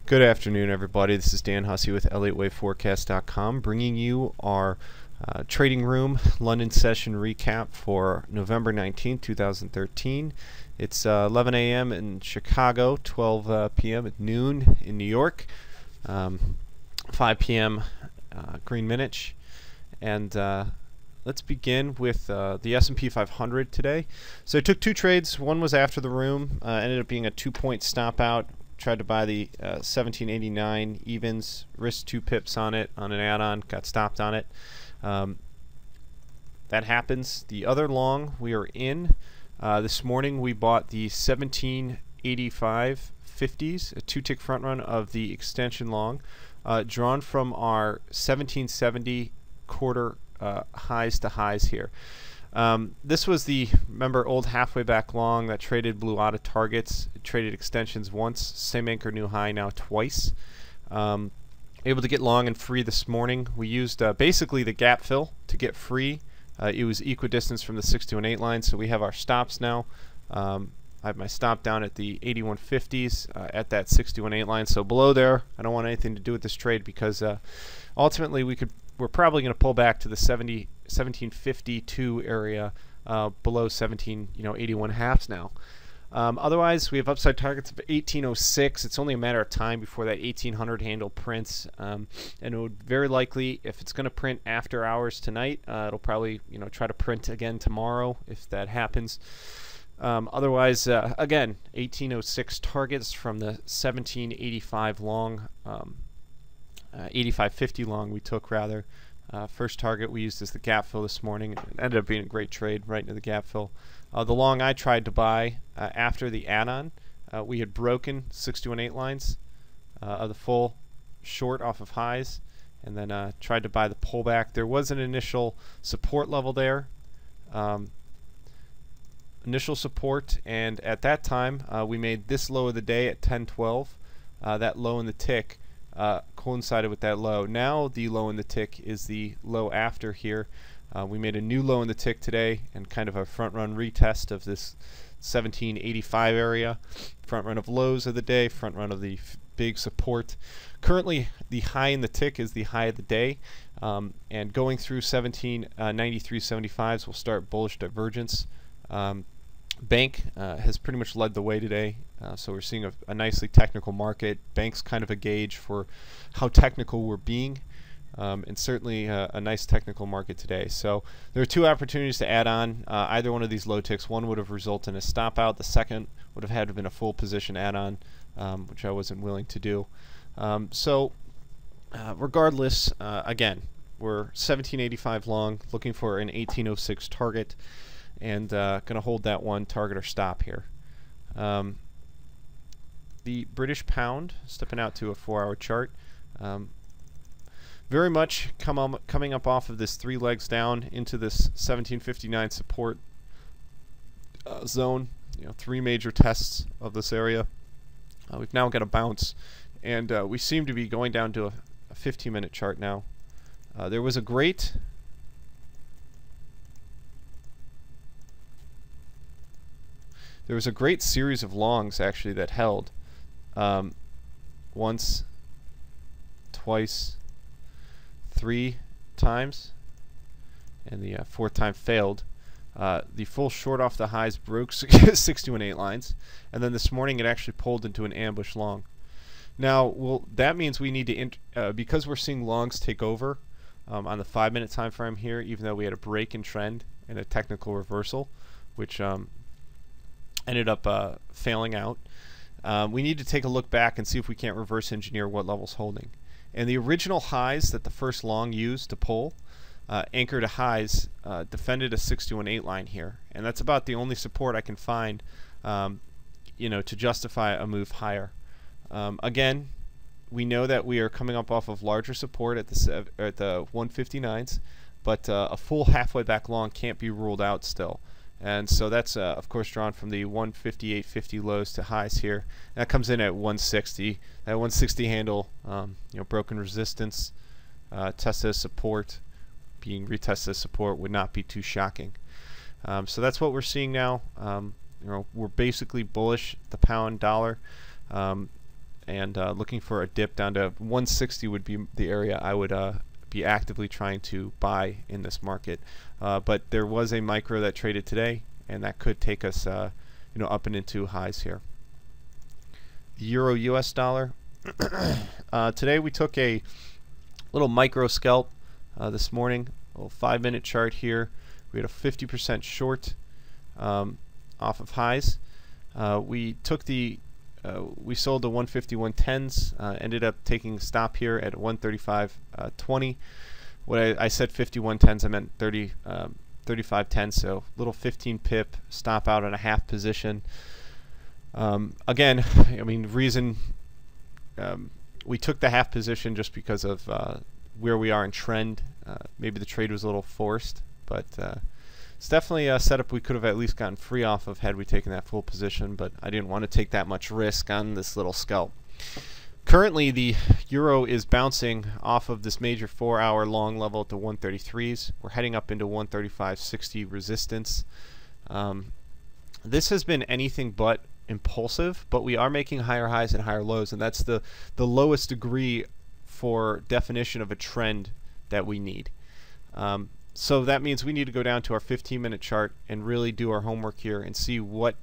Good afternoon, everybody. This is Dan Hussey with ElliottWaveForecast.com, bringing you our Trading Room London session recap for November 19, 2013. It's 11 a.m. in Chicago, 12 p.m. at noon in New York, 5 p.m. Greenwich, and let's begin with the S&P 500 today. So I took two trades. One was after the room, ended up being a 2-point stop out. Tried to buy the 1789 evens, risked 2 pips on it on an add-on, got stopped on it. That happens. The other long we are in. This morning we bought the 1785 50s, a 2-tick front run of the extension long, drawn from our 1770 quarter highs to highs here. This was the, remember, old halfway back long that traded blew out of targets. It traded extensions once, same anchor new high now twice. Able to get long and free this morning. We used basically the gap fill to get free. It was equidistance from the 628 line, so we have our stops now. I have my stop down at the 8150s at that 618 line, so below there I don't want anything to do with this trade because ultimately we're probably going to pull back to the 1752 area below 1781 halves now. Otherwise, we have upside targets of 1806. It's only a matter of time before that 1800 handle prints, and it would very likely, if it's going to print after hours tonight, it'll probably try to print again tomorrow if that happens. Otherwise, again, 1806 targets from the 1785 long, 8550 long we took rather. First target we used as the gap fill this morning. It ended up being a great trade right into the gap fill. The long I tried to buy after the add-on, we had broken 618 lines of the full short off of highs, and then tried to buy the pullback. There was an initial support level there, initial support, and at that time we made this low of the day at 1012. That low in the tick coincided with that low. Now the low in the tick is the low after here. We made a new low in the tick today and kind of a front run retest of this 1785 area. Front run of lows of the day, front run of the big support. Currently the high in the tick is the high of the day, and going through 1793.75s will start bullish divergence. Bank has pretty much led the way today, so we're seeing a nicely technical market. Bank's kind of a gauge for how technical we're being, and certainly a nice technical market today. So there are two opportunities to add on either one of these low ticks. One would have resulted in a stop out. The second would have had to have been a full position add-on, which I wasn't willing to do. Regardless, again, we're 1785 long, looking for an 1806 target, and going to hold that one target or stop here. The British pound, stepping out to a 4-hour chart, very much coming up off of this 3 legs down into this 1759 support zone. 3 major tests of this area. We've now got a bounce, and we seem to be going down to a 15-minute chart now. There was a great series of longs actually that held once, twice, 3 times, and the 4th time failed. The full short off the highs broke 628 lines, and then this morning it actually pulled into an ambush long. Now, that means we need to, because we're seeing longs take over on the 5-minute time frame here, even though we had a break in trend and a technical reversal, which ended up failing out. We need to take a look back and see if we can't reverse engineer what level's holding. And the original highs that the first long used to pull, anchor to highs, defended a 618 line here, and that's about the only support I can find, to justify a move higher. Again, we know that we are coming up off of larger support at the 159s, but a full halfway back long can't be ruled out still. And so that's of course drawn from the 158.50 lows to highs here. That comes in at 160. That 160 handle, broken resistance, tested as support, being retested as support would not be too shocking. So that's what we're seeing now. We're basically bullish the pound dollar. and looking for a dip down to 160 would be the area I would be actively trying to buy in this market. But there was a micro that traded today, and that could take us up and into highs here. Euro US dollar. Today we took a little micro scalp this morning, a little 5-minute chart here. We had a 50% short off of highs. We took the we sold the 150-110s, ended up taking a stop here at 135.20. What I said 51.10s, I meant 35.10, so little 15 pip stop out on a half position. Again, I mean, reason we took the half position just because of where we are in trend. Maybe the trade was a little forced, but it's definitely a setup we could have at least gotten free off of had we taken that full position, but I didn't want to take that much risk on this little scalp. Currently, the euro is bouncing off of this major 4-hour long level at the 133s. We're heading up into 135.60 resistance. This has been anything but impulsive, but we are making higher highs and higher lows, and that's the lowest degree for definition of a trend that we need. So that means we need to go down to our 15-minute chart and really do our homework here and see what,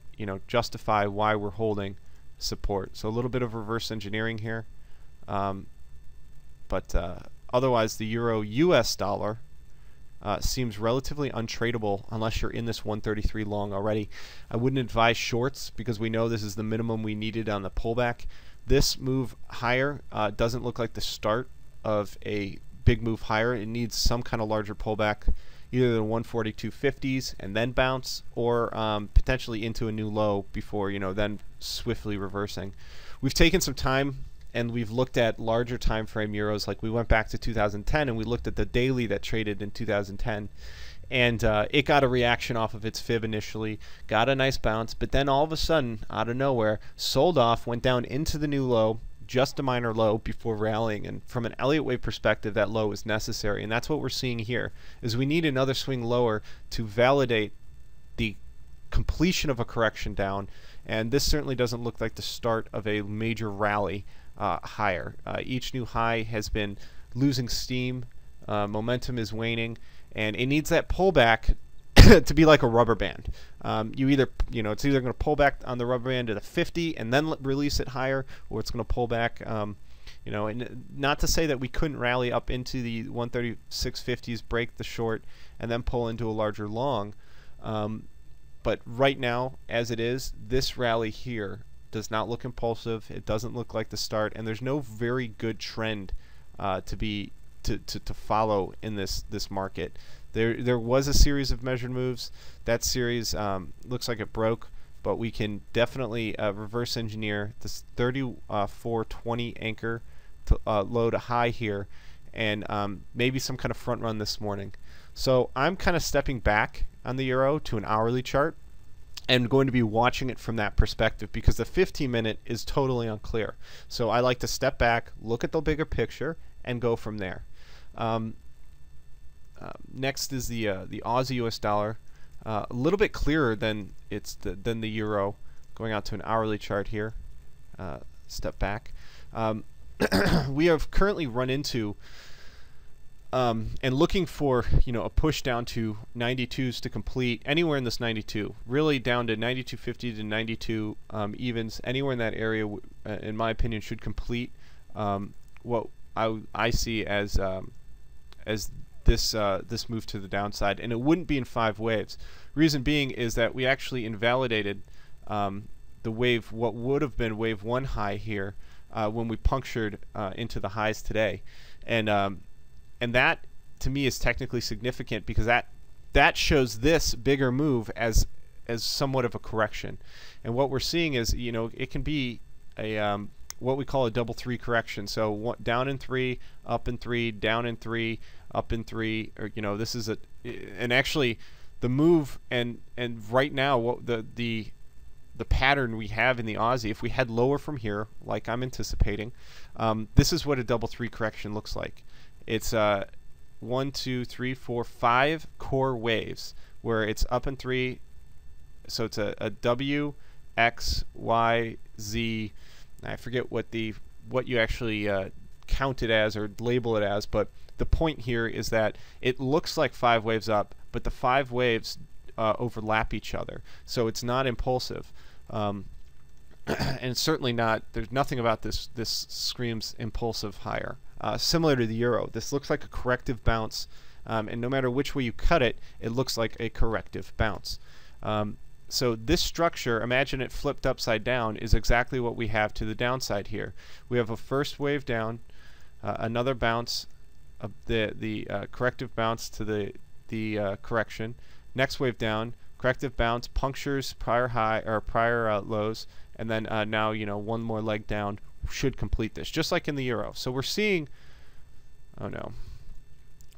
justify why we're holding support. So a little bit of reverse engineering here. But otherwise, the euro US dollar seems relatively untradeable unless you're in this 133 long already. I wouldn't advise shorts because we know this is the minimum we needed on the pullback. This move higher doesn't look like the start of a big move higher. It needs some kind of larger pullback, either the 142.50s and then bounce, or potentially into a new low before then swiftly reversing. We've taken some time and we've looked at larger time frame euros. Like we went back to 2010 and we looked at the daily that traded in 2010, and it got a reaction off of its fib initially, got a nice bounce, but then all of a sudden out of nowhere sold off, went down into the new low, just a minor low before rallying. And from an Elliott wave perspective, that low is necessary, and that's what we're seeing here. Is we need another swing lower to validate the completion of a correction down, and this certainly doesn't look like the start of a major rally higher. Each new high has been losing steam, momentum is waning, and it needs that pullback to be like a rubber band. It's either going to pull back on the rubber band to the 50 and then release it higher, or it's going to pull back. And not to say that we couldn't rally up into the 136.50s, break the short, and then pull into a larger long. But right now, as it is, this rally here does not look impulsive. It doesn't look like the start, and there's no very good trend to follow in this market. There was a series of measured moves. That series looks like it broke, but we can definitely reverse engineer this 34.20 anchor to low to high here, and maybe some kind of front run this morning. So I'm kind of stepping back on the euro to an hourly chart and going to be watching it from that perspective, because the 15-minute is totally unclear. So I like to step back, look at the bigger picture, and go from there. Next is the Aussie US dollar, a little bit clearer than the euro. Going out to an hourly chart here. Step back. We have currently run into and looking for a push down to 92s to complete anywhere in this 92, really down to 92.50 to 92 evens. Anywhere in that area, in my opinion, should complete what I see as this move to the downside, and it wouldn't be in 5 waves. Reason being is that we actually invalidated the wave, what would have been wave 1 high here, when we punctured into the highs today, and that to me is technically significant, because that shows this bigger move as somewhat of a correction. And what we're seeing is it can be a what we call a double 3 correction. So down in 3, up in 3, down in 3, up in 3, or this is and actually the move and right now what the pattern we have in the Aussie, if we head lower from here like I'm anticipating, this is what a double 3 correction looks like. It's 1, 2, 3, 4, 5 core waves where it's up in 3, so it's a W, X, Y, Z, I forget what you actually count it as or label it as, but the point here is that it looks like 5 waves up, but the 5 waves overlap each other, so it's not impulsive. And it's certainly not, there's nothing about this screams impulsive higher. Similar to the euro, this looks like a corrective bounce, and no matter which way you cut it, it looks like a corrective bounce. So this structure, imagine it flipped upside down, is exactly what we have to the downside here. We have a first wave down, another bounce, the corrective bounce to the correction, next wave down, corrective bounce, punctures prior high or prior lows, and then now one more leg down should complete this, just like in the euro. So we're seeing, oh no,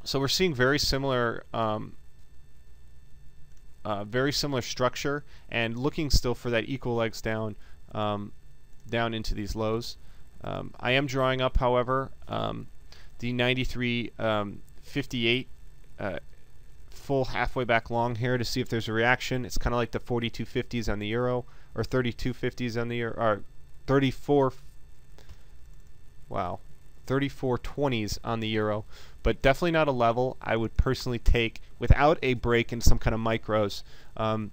so we're seeing very similar structure, and looking still for that equal legs down, down into these lows. I am drawing up, however, the 93.58 full halfway back long here to see if there's a reaction. It's kind of like the 42.50s on the euro, or 32.50s on the euro, or 34.20s on the euro, but definitely not a level I would personally take without a break in some kind of micros. But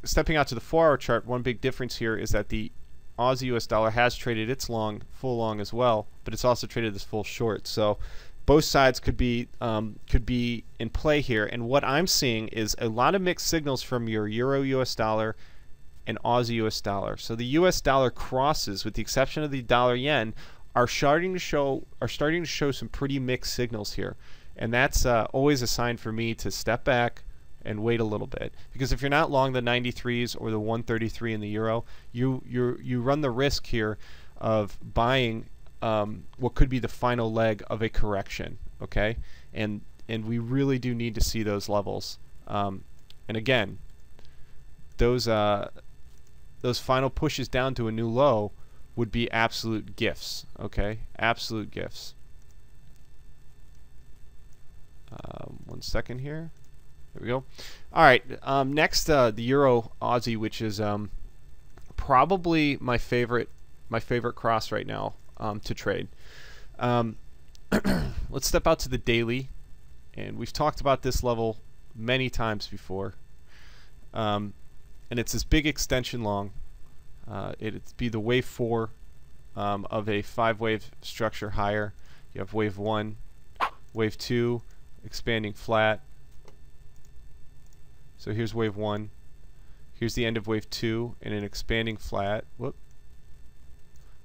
stepping out to the 4-hour chart, one big difference here is that the Aussie US dollar has traded its long, full long as well, but it's also traded this full short. So both sides could be in play here. And what I'm seeing is a lot of mixed signals from your euro US dollar and Aussie US dollar. So the US dollar crosses, with the exception of the dollar yen, are starting to show some pretty mixed signals here, and that's always a sign for me to step back and wait a little bit, because if you're not long the 93s or the 133 in the euro, you run the risk here of buying what could be the final leg of a correction. Okay, and we really do need to see those levels, and again, those final pushes down to a new low would be absolute gifts. Okay, absolute gifts. 1 second here. There we go. All right, next the euro Aussie, which is probably my favorite cross right now to trade. Let's step out to the daily, and we've talked about this level many times before, and it's this big extension long. It'd be the wave 4 of a 5-wave structure higher. You have wave 1, wave 2, expanding flat. So here's wave 1. Here's the end of wave 2 in an expanding flat. Whoop.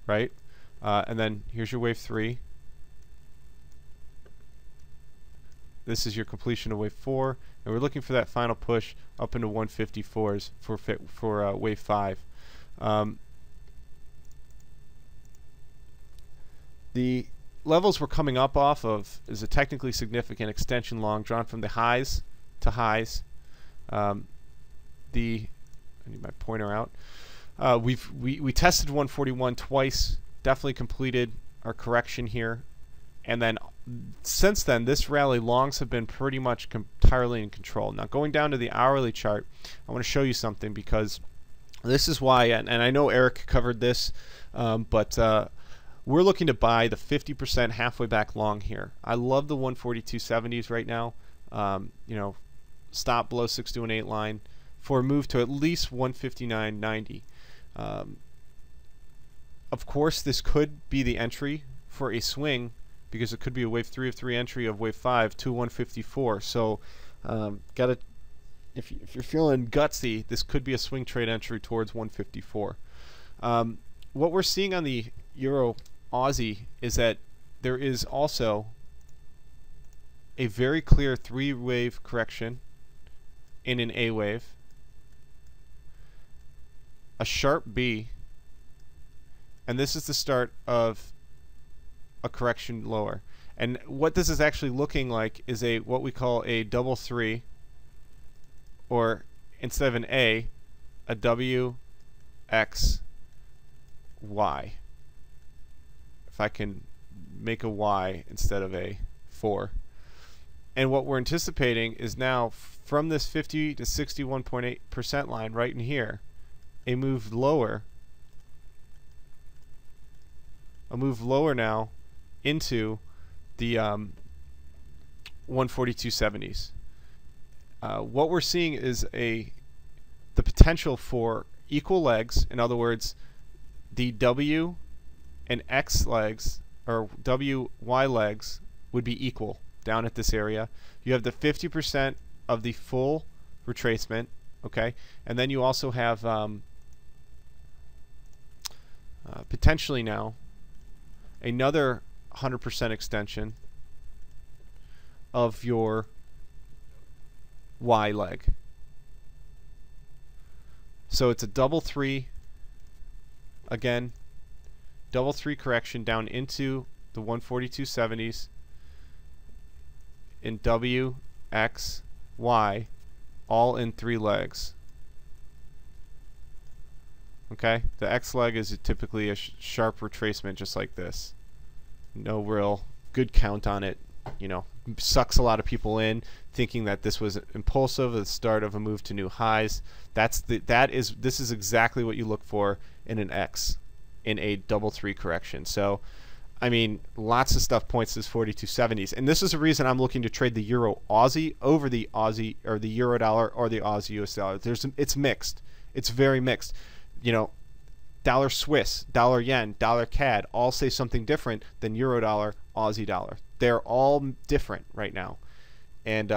Right? And then here's your wave 3. This is your completion of wave 4, and we're looking for that final push up into 154s for wave 5. The levels we're coming up off of is a technically significant extension long drawn from the highs to highs. I need my pointer out. We tested 141 twice, definitely completed our correction here, and then since then this rally longs have been pretty much entirely in control. Now going down to the hourly chart, I want to show you something, because this is why, and I know Eric covered this, but we're looking to buy the 50% halfway back long here. I love the 142.70s right now. Stop below 628 line for a move to at least 159.90. Of course, this could be the entry for a swing, because it could be a wave 3 of 3 entry of wave 5 to 154. So, if you're feeling gutsy, this could be a swing trade entry towards 154. What we're seeing on the Euro Aussie is that there is also a very clear 3-wave correction in an A wave, a sharp B, and this is the start of a correction lower. And what this is actually looking like is what we call a double 3, or instead of an A, a W, X, Y. If I can make a Y instead of a 4. And what we're anticipating is now from this 50 to 61.8% line right in here, a move lower a move lower now into the 142.70s. What we're seeing is the potential for equal legs. In other words, the W and X legs, or WY legs, would be equal down at this area. You have the 50% of the full retracement, okay, and then you also have potentially now another 100% extension of your Y leg. So it's a double three, again, double three correction down into the 142.70s in W, X, Y, all in 3 legs. Okay, the X leg is typically a sharp retracement just like this. No real good count on it. You know, sucks a lot of people in thinking that this was impulsive, the start of a move to new highs. This is exactly what you look for in an X, in a double three correction. So, I mean, lots of stuff points to this 42.70s, and this is the reason I'm looking to trade the Euro Aussie over the Aussie or the Euro dollar or the Aussie US dollar. It's mixed. It's very mixed. You know, dollar Swiss, dollar yen, dollar CAD all say something different than Euro dollar, Aussie dollar. They're all different right now. And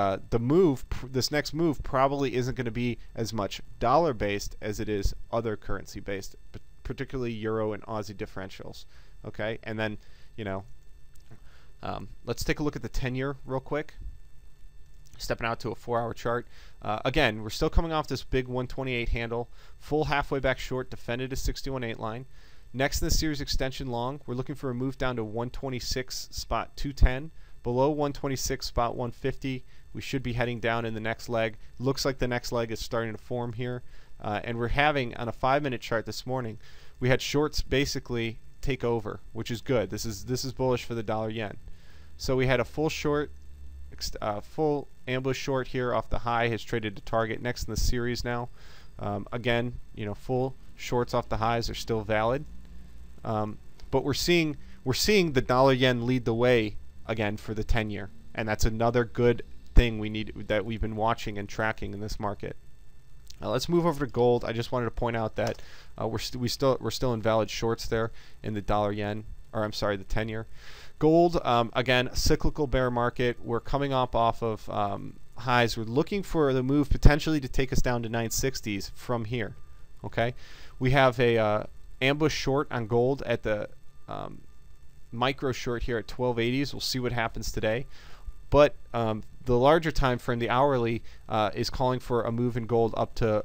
this next move probably isn't going to be as much dollar based as it is other currency based, particularly Euro and Aussie differentials. Okay, and then, you know, let's take a look at the 10-year real quick. Stepping out to a 4-hour chart. Again, we're still coming off this big 128 handle. Full halfway back short, defended a 61.8 line. Next in the series extension long, we're looking for a move down to 126 spot 210. Below 126 spot 150, we should be heading down in the next leg. Looks like the next leg is starting to form here. And we're having, on a 5-minute chart this morning, we had shorts basically take over, which is good. This is bullish for the dollar yen. So we had a full short, full ambush short here off the high, has traded to target next in the series now. Again, you know, full shorts off the highs are still valid, but we're seeing the dollar yen lead the way again for the 10-year, and that's another good thing that we've been watching and tracking in this market. Let's move over to gold. I just wanted to point out that we're still in valid shorts there in the dollar yen, or I'm sorry, the 10-year. Gold, again, cyclical bear market. We're coming off of highs. We're looking for the move potentially to take us down to 960s from here. Okay, we have a ambush short on gold at the micro short here at 1280s. We'll see what happens today. But the larger time frame, the hourly, is calling for a move in gold up to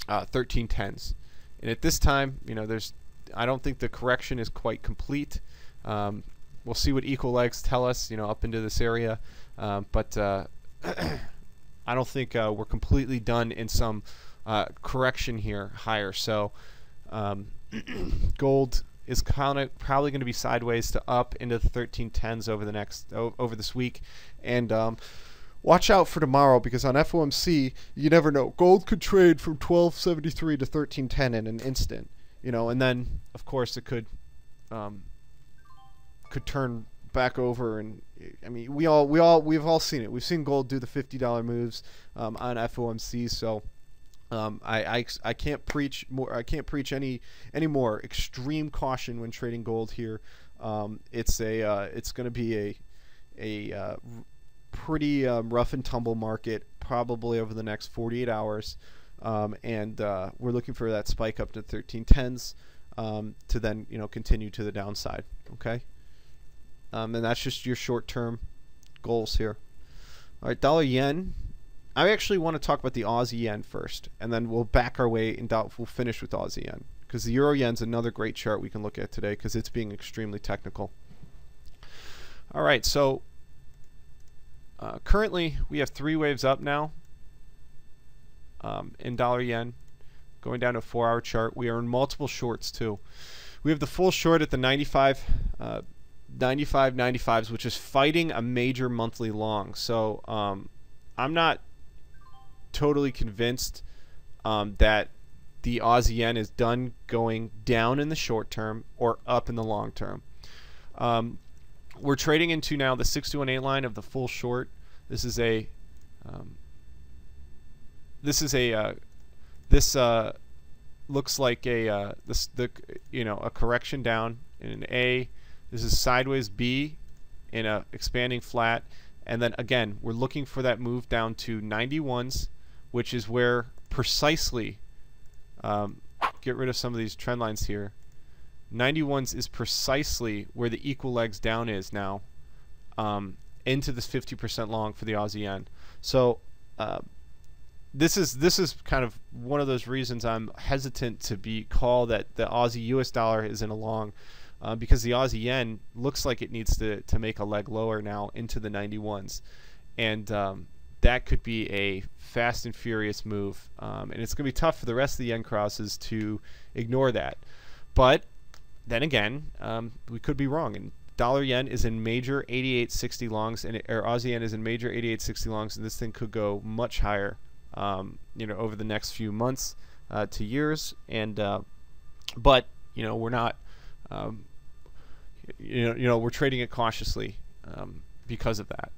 1310s. And at this time, you know, I don't think the correction is quite complete. We'll see what equal legs tell us, you know, up into this area. But I don't think we're completely done in some correction here higher. So gold is probably going to be sideways to up into the 1310s over this week. And watch out for tomorrow, because on FOMC, you never know. Gold could trade from 1273 to 1310 in an instant, you know, and then of course it could turn back over. And I mean, we've all seen it. We've seen gold do the $50 moves on FOMC. So I can't preach more. I can't preach any more extreme caution when trading gold here. It's going to be a pretty rough and tumble market probably over the next 48 hours, and we're looking for that spike up to 1310s to then, you know, continue to the downside. Okay, and that's just your short-term goals here. All right, dollar yen. I actually want to talk about the Aussie yen first, and then we'll back our way and we'll finish with Aussie yen, because the Euro yen's another great chart we can look at today because it's being extremely technical. All right, so currently we have 3 waves up now in dollar yen, going down to a 4-hour chart. We are in multiple shorts too. We have the full short at the 95.95s, which is fighting a major monthly long. So I'm not totally convinced that the Aussie yen is done going down in the short term or up in the long term. We're trading into now the 6-18 line of the full short. This is a looks like a a correction down in an A. This is sideways B in a expanding flat, and then again we're looking for that move down to 91s, which is where precisely get rid of some of these trend lines here. 91s is precisely where the equal legs down is now, into this 50% long for the Aussie yen. So this is kind of one of those reasons I'm hesitant to be called that the Aussie US dollar is in a long, because the Aussie yen looks like it needs to make a leg lower now into the 91s, and that could be a fast and furious move, and it's going to be tough for the rest of the yen crosses to ignore that. But then again, we could be wrong, and dollar yen is in major 88.60 longs, and Aussie yen is in major 88.60 longs, and this thing could go much higher, over the next few months to years. And but we're not, we're trading it cautiously because of that.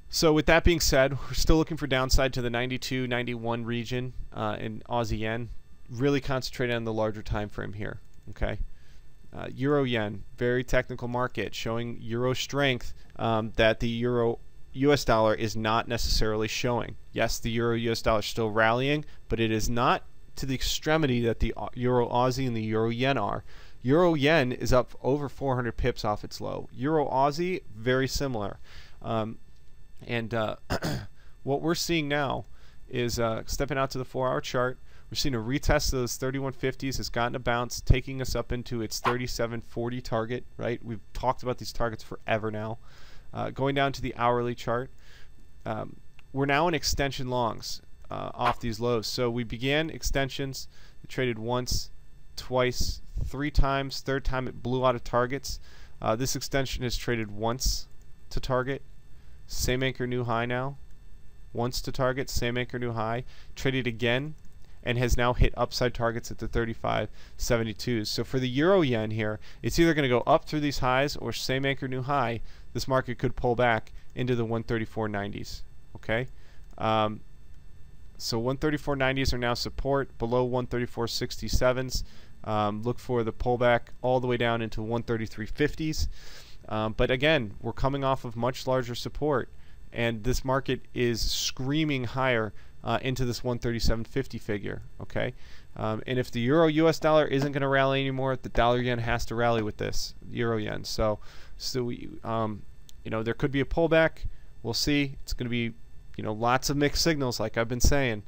So with that being said, we're still looking for downside to the 92, 91 region in Aussie yen. Really concentrated on the larger time frame here. Okay. Euro yen, very technical market, showing euro strength that the euro US dollar is not necessarily showing. Yes, the euro US dollar is still rallying, but it is not to the extremity that the euro Aussie and the euro yen are. Euro yen is up over 400 pips off its low. Euro Aussie, very similar. What we're seeing now is stepping out to the 4-hour chart. We're seeing a retest of those 3150s. Has gotten a bounce, taking us up into its 3740 target. Right, we've talked about these targets forever now. Going down to the hourly chart, we're now in extension longs off these lows. So we began extensions. We traded once, twice, 3 times. Third time it blew out of targets. This extension has traded once to target. Same anchor new high now. Once to target, same anchor new high. Traded again and has now hit upside targets at the 35.72s. So for the euro yen here, it's either going to go up through these highs or same anchor new high. This market could pull back into the 134.90s. Okay, so 134.90s are now support. Below 134.67s, look for the pullback all the way down into 133.50s. But again, we're coming off of much larger support, and this market is screaming higher into this 137.50 figure. Okay, and if the euro US dollar isn't going to rally anymore, the dollar yen has to rally with this euro yen. So we, there could be a pullback. We'll see. It's going to be, lots of mixed signals, like I've been saying,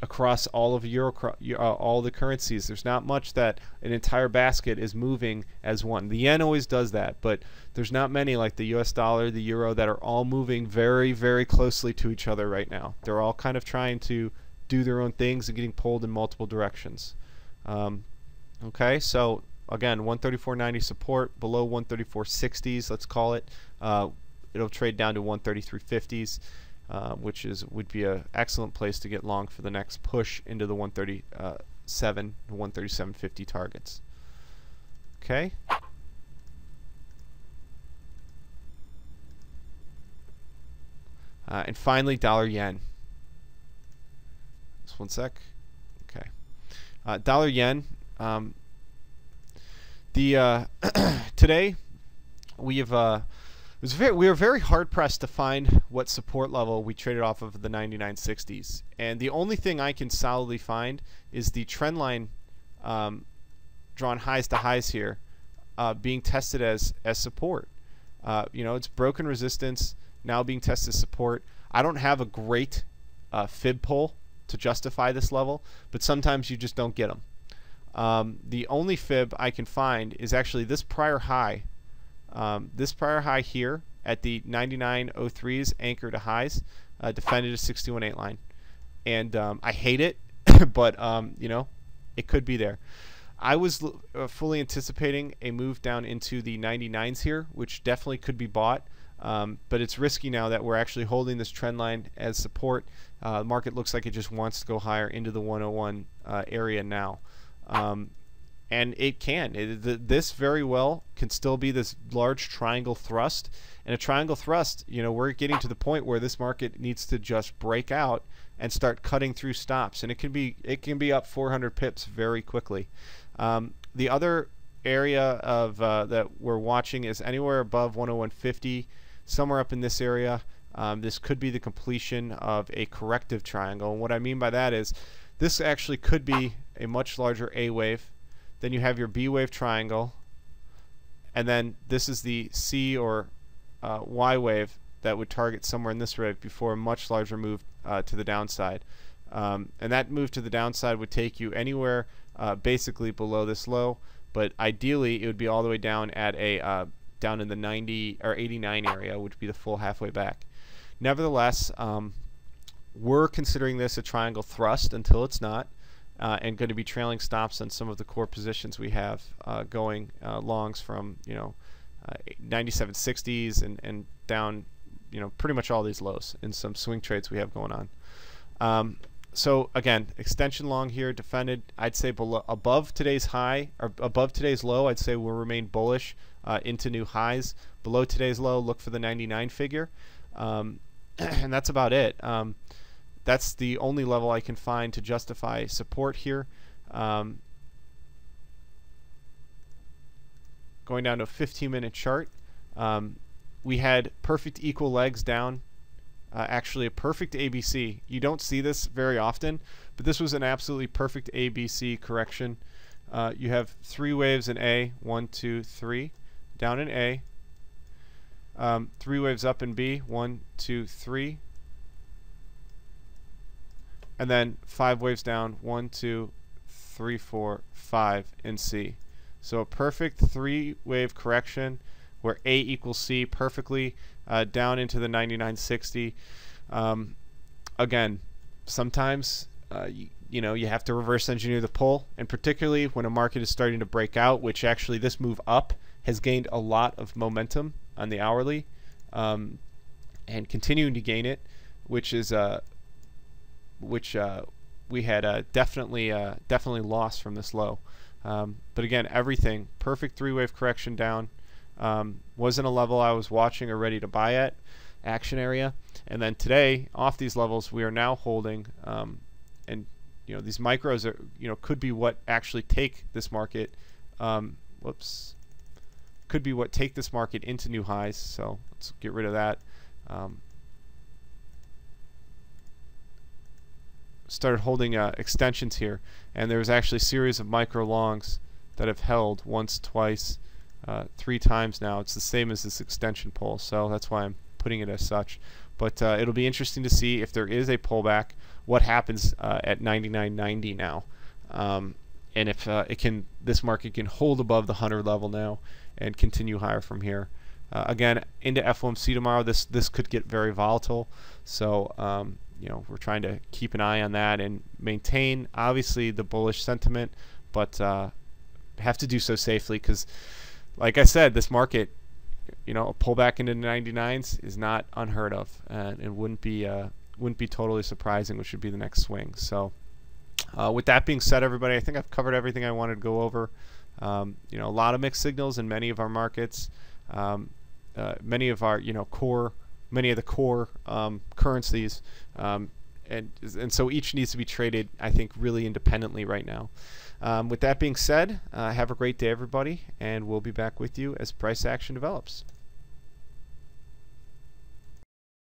across all of all the currencies. There's not much that an entire basket is moving as one. The yen always does that, but there's not many like the US dollar, the euro, that are all moving very, very closely to each other right now. They're all kind of trying to do their own things and getting pulled in multiple directions. Okay, so again, 134.90 support, below 134.60s, let's call it. It'll trade down to 133.50s. Which would be an excellent place to get long for the next push into the 137.50 targets. Okay. And finally, dollar yen. Just one sec. Okay. Dollar yen. Today we have. We were very hard pressed to find what support level we traded off of the 99.60s, and the only thing I can solidly find is the trend line drawn highs to highs here being tested as support. It's broken resistance now being tested as support. I don't have a great fib pull to justify this level, but sometimes you just don't get them. The only fib I can find is actually this prior high. This prior high here at the 99.03s anchor to highs defended a 61.8 line, and I hate it, but it could be there. I was fully anticipating a move down into the 99s here, which definitely could be bought. But it's risky now that we're actually holding this trend line as support. The market looks like it just wants to go higher into the 101 area now. And it can. This very well can still be this large triangle thrust. And a triangle thrust, you know, we're getting to the point where this market needs to just break out and start cutting through stops. And it can be up 400 pips very quickly. The other area of that we're watching is anywhere above 101.50, somewhere up in this area. This could be the completion of a corrective triangle. And what I mean by that is this actually could be a much larger A wave. Then you have your B wave triangle, and then this is the C or Y wave that would target somewhere in this wave before a much larger move to the downside. And that move to the downside would take you anywhere basically below this low, but ideally it would be all the way down at a down in the 90 or 89 area, which would be the full halfway back. Nevertheless, we're considering this a triangle thrust until it's not. And going to be trailing stops on some of the core positions we have going longs from 97.60s and down, pretty much all these lows in some swing trades we have going on. So again, extension long here defended. I'd say above today's high or above today's low. I'd say we'll remain bullish into new highs. Below today's low, look for the 99 figure, and that's about it. That's the only level I can find to justify support here. Going down to a 15-minute chart, we had perfect equal legs down, actually a perfect ABC. You don't see this very often, but this was an absolutely perfect ABC correction. You have 3 waves in A, 1, 2, 3, down in A, 3 waves up in B, 1, 2, 3, and then 5 waves down, 1, 2, 3, 4, 5 in C. So a perfect 3-wave correction where A equals C perfectly down into the 99.60. Again, sometimes you have to reverse engineer the pull, and particularly when a market is starting to break out, which actually this move up has gained a lot of momentum on the hourly, and continuing to gain it, which is we had definitely lost from this low. But again, everything perfect 3-wave correction down. Wasn't a level I was watching or ready to buy at, action area. And then today, off these levels, we are now holding, and these micros are could be what actually take this market. Could be what take this market into new highs. So let's get rid of that. Started holding extensions here, and there was actually a series of micro longs that have held once, twice, 3 times now. It's the same as this extension pull, so that's why I'm putting it as such. But it'll be interesting to see if there is a pullback, what happens at 99.90 now, and if this market can hold above the 100 level now and continue higher from here. Again, into FOMC tomorrow, this could get very volatile, so we're trying to keep an eye on that and maintain, obviously, the bullish sentiment, but have to do so safely because, like I said, this market, a pullback into the 99s is not unheard of, and it wouldn't be totally surprising, which would be the next swing. So, with that being said, everybody, I think I've covered everything I wanted to go over. A lot of mixed signals in many of our markets, many of our many of the core currencies, and so each needs to be traded, I think, really independently right now. With that being said, have a great day, everybody, and we'll be back with you as price action develops.